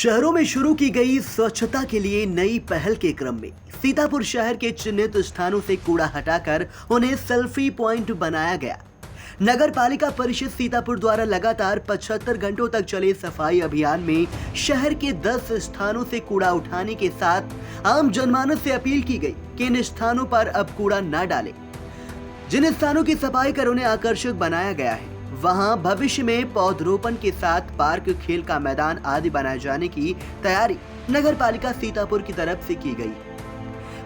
शहरों में शुरू की गई स्वच्छता के लिए नई पहल के क्रम में सीतापुर शहर के चिन्हित स्थानों से कूड़ा हटाकर उन्हें सेल्फी पॉइंट बनाया गया। नगर पालिका परिषद सीतापुर द्वारा लगातार 75 घंटों तक चले सफाई अभियान में शहर के 10 स्थानों से कूड़ा उठाने के साथ आम जनमानस से अपील की गई कि इन स्थानों पर अब कूड़ा न डालें। जिन स्थानों की सफाई कर उन्हें आकर्षक बनाया गया है, वहां भविष्य में पौधरोपण के साथ पार्क, खेल का मैदान आदि बनाए जाने की तैयारी नगर पालिका सीतापुर की तरफ से की गई।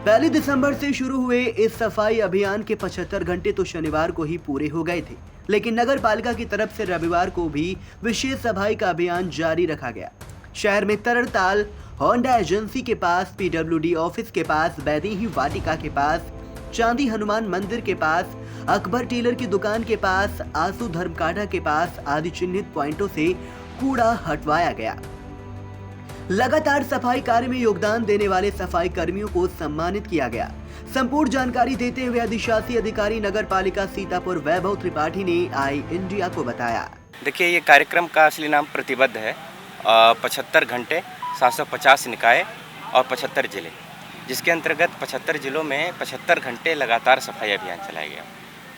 1 दिसंबर से शुरू हुए इस सफाई अभियान के 75 घंटे तो शनिवार को ही पूरे हो गए थे, लेकिन नगर पालिका की तरफ से रविवार को भी विशेष सफाई का अभियान जारी रखा गया। शहर में तरड़ताल होंडा एजेंसी के पास, पीडब्ल्यूडी ऑफिस के पास, बैदेही वाटिका के पास, चांदी हनुमान मंदिर के पास, अकबर टेलर की दुकान के पास, आंसू धर्मकांटा के पास आदि चिन्हित पॉइंटों से कूड़ा हटवाया गया। लगातार सफाई कार्य में योगदान देने वाले सफाई कर्मियों को सम्मानित किया गया। संपूर्ण जानकारी देते हुए अधिशासी अधिकारी नगर पालिका सीतापुर वैभव त्रिपाठी ने आई इंडिया को बताया। देखिए, ये कार्यक्रम का असली नाम प्रतिबद्ध है। 75 घंटे 750 निकाय और 75 जिले, जिसके अंतर्गत 75 जिलों में 75 घंटे लगातार सफाई अभियान चलाया गया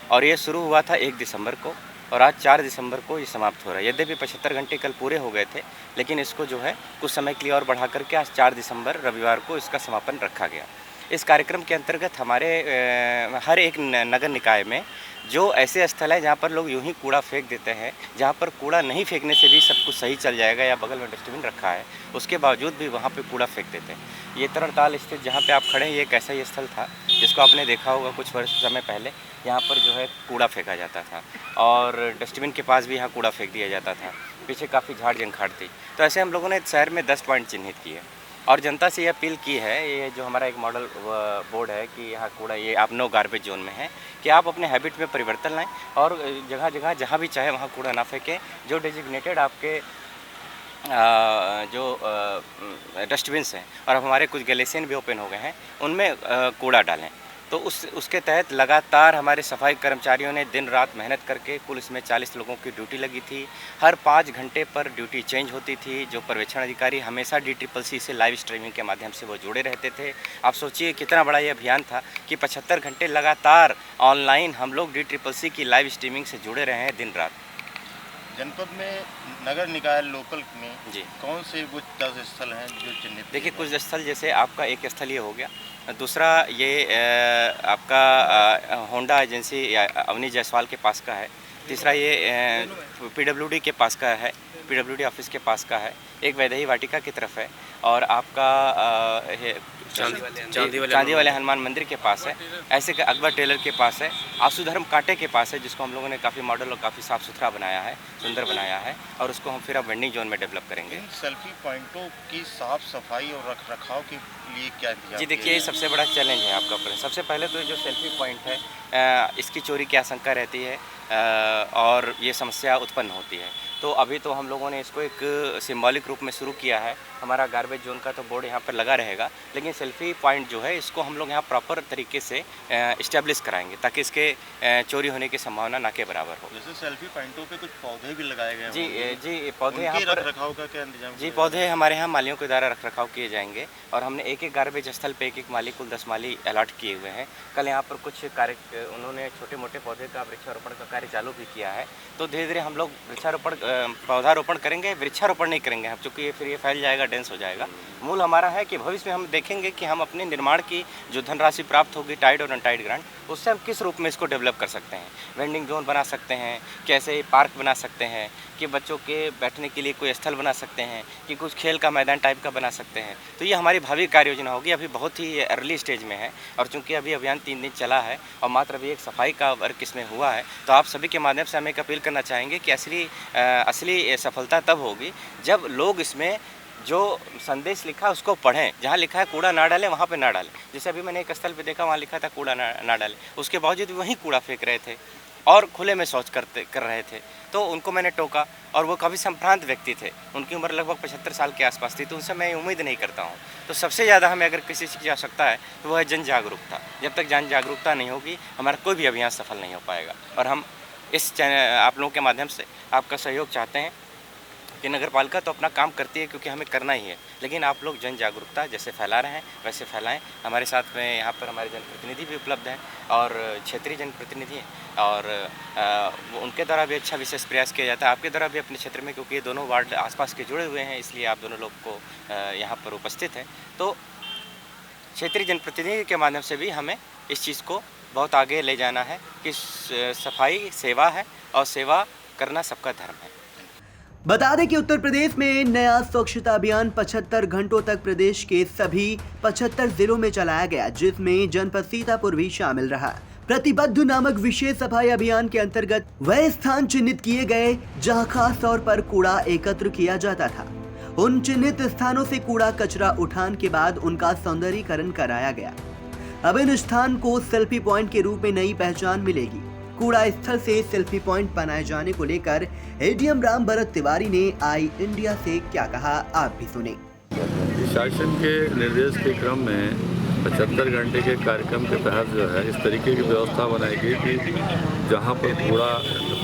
और ये शुरू हुआ था 1 दिसंबर को और आज 4 दिसंबर को ये समाप्त हो रहा है। यद्यपि 75 घंटे कल पूरे हो गए थे, लेकिन इसको जो है कुछ समय के लिए और बढ़ा करके आज 4 दिसंबर रविवार को इसका समापन रखा गया। इस कार्यक्रम के अंतर्गत हमारे हर एक नगर निकाय में जो ऐसे स्थल है जहाँ पर लोग यूं ही कूड़ा फेंक देते हैं, जहाँ पर कूड़ा नहीं फेंकने से भी सब कुछ सही चल जाएगा या बगल में डस्टबिन रखा है, उसके बावजूद भी वहाँ पे कूड़ा फेंक देते हैं। ये तरड़ताल स्थित जहाँ पे आप खड़े हैं, ये एक ऐसा ही स्थल था जिसको आपने देखा होगा कुछ वर्ष समय पहले। यहाँ पर जो है कूड़ा फेंका जाता था और डस्टबिन के पास भी यहाँ कूड़ा फेंक दिया जाता था। पीछे काफ़ी झाड़ जंखाड़ थी। तो ऐसे हम लोगों ने शहर में 10 पॉइंट चिन्हित किए और जनता से ये अपील की है, ये जो हमारा एक मॉडल बोर्ड है कि यहाँ कूड़ा, ये आप नो गार्बेज जोन में है, कि आप अपने हैबिट में परिवर्तन लाएं और जगह जगह जहाँ भी चाहे वहाँ कूड़ा ना फेंकें। जो डेजिग्नेटेड आपके जो डस्टबिन्स हैं और अब हमारे कुछ गैलेसियन भी ओपन हो गए हैं, उनमें कूड़ा डालें। तो उसके तहत लगातार हमारे सफाई कर्मचारियों ने दिन रात मेहनत करके, कुल इसमें 40 लोगों की ड्यूटी लगी थी। हर 5 घंटे पर ड्यूटी चेंज होती थी। जो पर्यवेक्षण अधिकारी हमेशा DCCC से लाइव स्ट्रीमिंग के माध्यम से वो जुड़े रहते थे। आप सोचिए कितना बड़ा ये अभियान था कि 75 घंटे लगातार ऑनलाइन हम लोग DCCC की लाइव स्ट्रीमिंग से जुड़े रहे हैं दिन रात। जनपद में नगर निकाय लोकल में जी कौन से वो 10 स्थल हैं जो चिन्हित? देखिए, कुछ स्थल जैसे आपका एक स्थल ये हो गया, दूसरा ये आपका होंडा एजेंसी या अवनी जायसवाल के पास का है, तीसरा ये PWD के पास का है, PWD ऑफिस के पास का है, एक वैदेही वाटिका की तरफ है और आपका चांदी वाले हनुमान मंदिर के पास है, ऐसे अकबर टेलर के पास है, आंसू धर्मकांटे के पास है, जिसको हम लोगों ने काफ़ी मॉडल और काफ़ी साफ़ सुथरा बनाया है, सुंदर बनाया है और उसको हम फिर अब वेंडिंग जोन में डेवलप करेंगे। सेल्फी पॉइंटों की साफ सफाई और रख रखाव के लिए क्या इंतजाम? जी देखिए, ये सबसे बड़ा चैलेंज है आपका प्रश्न। सबसे पहले तो जो सेल्फी पॉइंट है, इसकी चोरी की आशंका रहती है और ये समस्या उत्पन्न होती है। तो अभी तो हम लोगों ने इसको एक सिंबॉलिक रूप में शुरू किया है। हमारा गार्बेज जोन का तो बोर्ड यहाँ पर लगा रहेगा, लेकिन सेल्फी पॉइंट जो है इसको हम लोग यहाँ प्रॉपर तरीके से इस्टेब्लिश कराएंगे ताकि इसके चोरी होने की संभावना ना के बराबर हो। जैसे सेल्फी पॉइंटों पे कुछ पौधे भी लगाए गए हैं। जी पौधे यहाँ पर रखरखाव का क्या इंतजाम? जी, पौधे हमारे यहाँ मालियों के द्वारा रखरखाव किए जाएंगे और हमने एक गार्बेज स्थल पे एक माली, कुल 10 माली अलॉट किए हुए हैं। कल यहाँ पर कुछ कार्य उन्होंने छोटे मोटे पौधे का वृक्षारोपण का कार्य चालू भी किया है। तो धीरे धीरे हम लोग पौधारोपण करेंगे, वृक्षारोपण नहीं करेंगे हम, चूँकि फिर ये फैल जाएगा, डेंस हो जाएगा। मूल हमारा है कि भविष्य में हम देखेंगे कि हम अपने निर्माण की जो धनराशि प्राप्त होगी, टाइड और अनटाइड ग्रांट, उससे हम किस रूप में इसको डेवलप कर सकते हैं। वेंडिंग जोन बना सकते हैं, कैसे पार्क बना सकते हैं, कि बच्चों के बैठने के लिए कोई स्थल बना सकते हैं, कि कुछ खेल का मैदान टाइप का बना सकते हैं। तो ये हमारी भावी कार्य योजना होगी। अभी बहुत ही अर्ली स्टेज में है और चूँकि अभी अभियान 3 दिन चला है और मात्र अभी एक सफाई का वर्क इसमें हुआ है, तो आप सभी के माध्यम से हम एक अपील करना चाहेंगे कि असली सफलता तब होगी जब लोग इसमें जो संदेश लिखा है उसको पढ़ें। जहाँ लिखा है कूड़ा ना डालें, वहाँ पे ना डालें। जैसे अभी मैंने एक स्थल पे देखा, वहाँ लिखा था कूड़ा ना डालें, उसके बावजूद वहीं कूड़ा फेंक रहे थे और खुले में शौच कर रहे थे। तो उनको मैंने टोका और वो काफ़ी संभ्रांत व्यक्ति थे। उनकी उम्र लगभग 75 साल के आसपास थी। तो उनसे मैं उम्मीद नहीं करता हूँ। तो सबसे ज़्यादा हमें अगर किसी चीज़ की आवश्यकता है तो वह है जन जागरूकता। जब तक जन जागरूकता नहीं होगी, हमारा कोई भी अभियान सफल नहीं हो पाएगा। और हम इस चैनल, आप लोगों के माध्यम से आपका सहयोग चाहते हैं कि नगर पालिका तो अपना काम करती है क्योंकि हमें करना ही है, लेकिन आप लोग जन जागरूकता जैसे फैला रहे हैं वैसे फैलाएं। हमारे साथ में यहाँ पर हमारे जनप्रतिनिधि भी उपलब्ध हैं और क्षेत्रीय जनप्रतिनिधि हैं और उनके द्वारा भी अच्छा विशेष प्रयास किया जाता है, आपके द्वारा भी अपने क्षेत्र में, क्योंकि ये दोनों वार्ड आसपास के जुड़े हुए हैं, इसलिए आप दोनों लोग को यहाँ पर उपस्थित हैं। तो क्षेत्रीय जनप्रतिनिधि के माध्यम से भी हमें इस चीज़ को बहुत आगे ले जाना है कि सफाई सेवा है और सेवा करना सबका धर्म है। बता दें कि उत्तर प्रदेश में नया स्वच्छता अभियान 75 घंटों तक प्रदेश के सभी 75 जिलों में चलाया गया, जिसमें जनपद सीतापुर भी शामिल रहा। प्रतिबद्ध नामक विशेष सफाई अभियान के अंतर्गत वह स्थान चिन्हित किए गए जहां खास तौर पर कूड़ा एकत्र किया जाता था। उन चिन्हित स्थानों से कूड़ा कचरा उठान के बाद उनका सौंदर्यीकरण कराया गया। अब इन स्थान को सेल्फी पॉइंट के रूप में नई पहचान मिलेगी। कूड़ा स्थल से सेल्फी पॉइंट बनाए जाने को लेकर एडीएम राम भरत तिवारी ने आई इंडिया से क्या कहा, आप भी सुने। शासन के निर्देश के क्रम में 75 घंटे के कार्यक्रम के तहत जो है इस तरीके की व्यवस्था बनाई गई कि जहाँ पर कूड़ा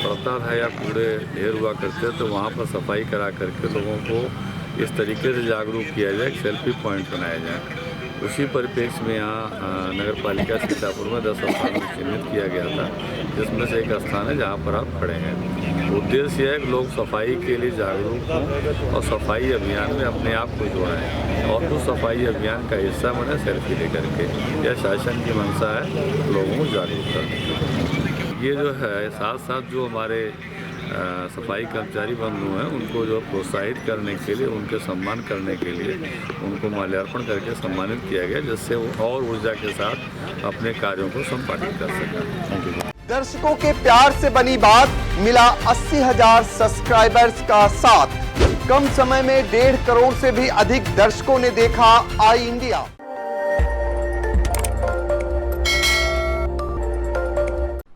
पड़ता था या कूड़े ढेर हुआ करते तो वहाँ पर सफाई करा करके लोगों को इस तरीके से जागरूक किया जाए, सेल्फी पॉइंट बनाया जाए। उसी परिप्रेक्ष्य में यहाँ नगर पालिका सीतापुर में 10 स्थानों को चिन्हित किया गया था, जिसमें से एक स्थान है जहाँ पर आप खड़े हैं। उद्देश्य है कि लोग सफाई के लिए जागरूक हों और सफाई अभियान में अपने आप को जोड़ें और जो सफाई अभियान का हिस्सा बने सेल्फी लेकर के। यह शासन की मंशा है लोगों को जागरूक करने। ये जो है साथ साथ जो हमारे सफाई कर्मचारी बंधु हैं उनको जो प्रोत्साहित करने के लिए, उनके सम्मान करने के लिए उनको माल्यार्पण करके सम्मानित किया गया, जिससे वो और ऊर्जा के साथ अपने कार्यों को संपादित कर सकें। दर्शकों के प्यार से बनी बात, मिला 80,000 सब्सक्राइबर्स का साथ। कम समय में 1.5 करोड़ से भी अधिक दर्शकों ने देखा आई इंडिया।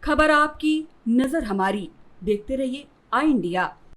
खबर आपकी, नजर हमारी। देखते रहिए आई इंडिया।